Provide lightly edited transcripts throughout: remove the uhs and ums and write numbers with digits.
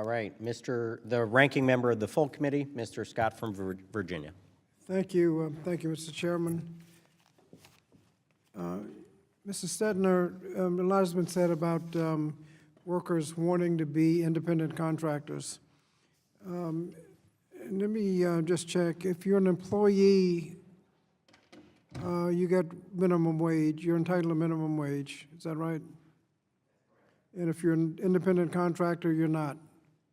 All right, the ranking member of the full committee, Mr. Scott from Virginia. Thank you, Mr. Chairman. Mr. Stettner, a lot has been said about workers wanting to be independent contractors. And let me just check. If you're an employee, you get minimum wage. You're entitled to minimum wage. Is that right? And if you're an independent contractor, you're not.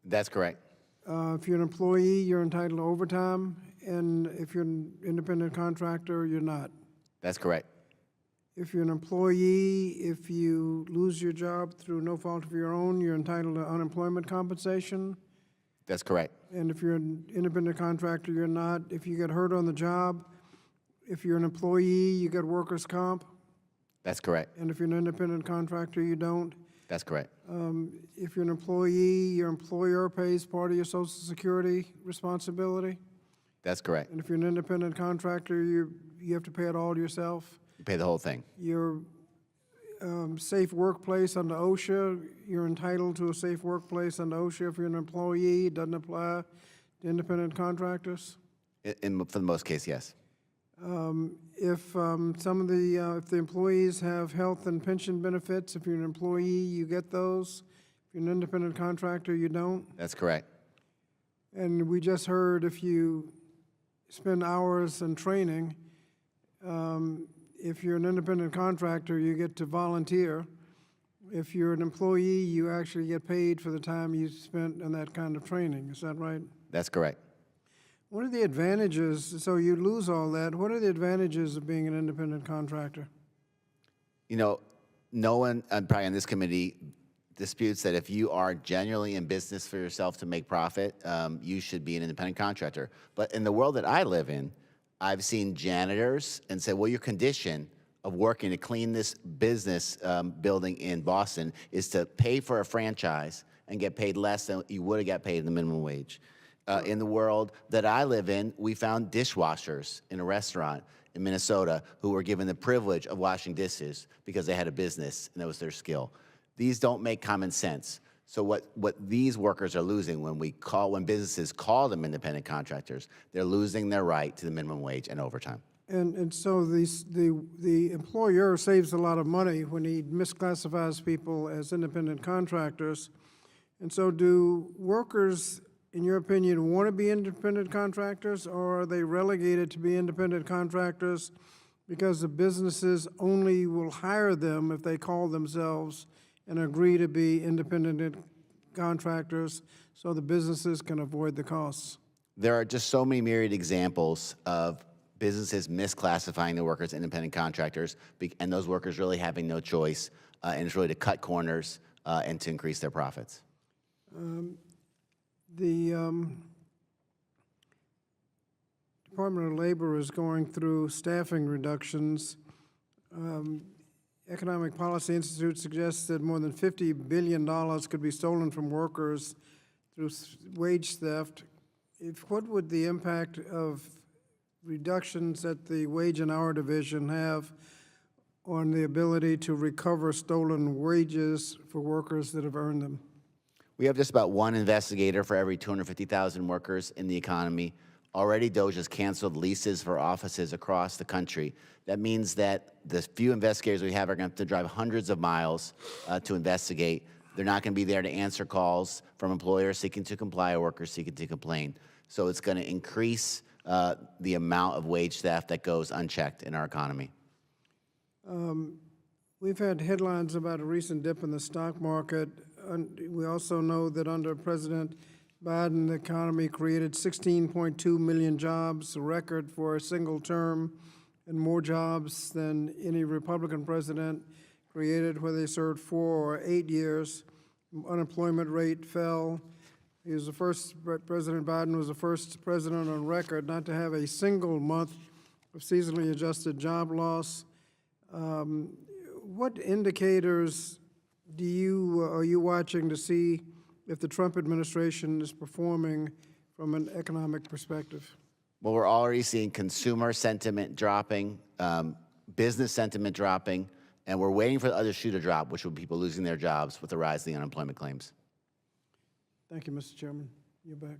That's correct. If you're an employee, you're entitled to overtime. And if you're an independent contractor, you're not. That's correct. If you're an employee, if you lose your job through no fault of your own, you're entitled to unemployment compensation. That's correct. And if you're an independent contractor, you're not. If you get hurt on the job, if you're an employee, you get workers' comp. That's correct. And if you're an independent contractor, you don't. That's correct. If you're an employee, your employer pays part of your Social Security responsibility. That's correct. And if you're an independent contractor, you have to pay it all yourself. You pay the whole thing. Your safe workplace under OSHA, you're entitled to a safe workplace under OSHA. If you're an employee, it doesn't apply to independent contractors. For the most case, yes. If if the employees have health and pension benefits, if you're an employee, you get those. If you're an independent contractor, you don't. That's correct. And we just heard if you spend hours in training, if you're an independent contractor, you get to volunteer. If you're an employee, you actually get paid for the time you spent in that kind of training. Is that right? That's correct. What are the advantages? So you lose all that. What are the advantages of being an independent contractor? You know, no one, probably on this committee, disputes that if you are genuinely in business for yourself to make profit, you should be an independent contractor. But in the world that I live in, I've seen janitors and said, well, your condition of working to clean this business building in Boston is to pay for a franchise and get paid less than you would have got paid in the minimum wage. In the world that I live in, we found dishwashers in a restaurant in Minnesota who were given the privilege of washing dishes because they had a business and that was their skill. These don't make common sense. So what these workers are losing when businesses call them independent contractors, they're losing their right to the minimum wage and overtime. And so the employer saves a lot of money when he misclassifies people as independent contractors. And so do workers, in your opinion, want to be independent contractors, or are they relegated to be independent contractors because the businesses only will hire them if they call themselves and agree to be independent contractors so the businesses can avoid the costs? There are just so many myriad examples of businesses misclassifying their workers independent contractors, and those workers really having no choice, and it's really to cut corners and to increase their profits. The Department of Labor is going through staffing reductions. Economic Policy Institute suggests that more than $50 billion could be stolen from workers through wage theft. What would the impact of reductions at the wage and hour division have on the ability to recover stolen wages for workers that have earned them? We have just about one investigator for every 250,000 workers in the economy. Already, DOJ has canceled leases for offices across the country. That means that the few investigators we have are going to have to drive hundreds of miles to investigate. They're not going to be there to answer calls from employers seeking to comply or workers seeking to complain. So it's going to increase the amount of wage theft that goes unchecked in our economy. We've had headlines about a recent dip in the stock market. We also know that under President Biden, the economy created 16.2 million jobs, a record for a single term, and more jobs than any Republican president created, whether they served 4 or 8 years. Unemployment rate fell. He was the first, President Biden was the first president on record not to have a single month of seasonally adjusted job loss. What indicators are you watching to see if the Trump administration is performing from an economic perspective? Well, we're already seeing consumer sentiment dropping, business sentiment dropping, and we're waiting for the other shoe to drop, which will be people losing their jobs with the rise in the unemployment claims. Thank you, Mr. Chairman. You're back.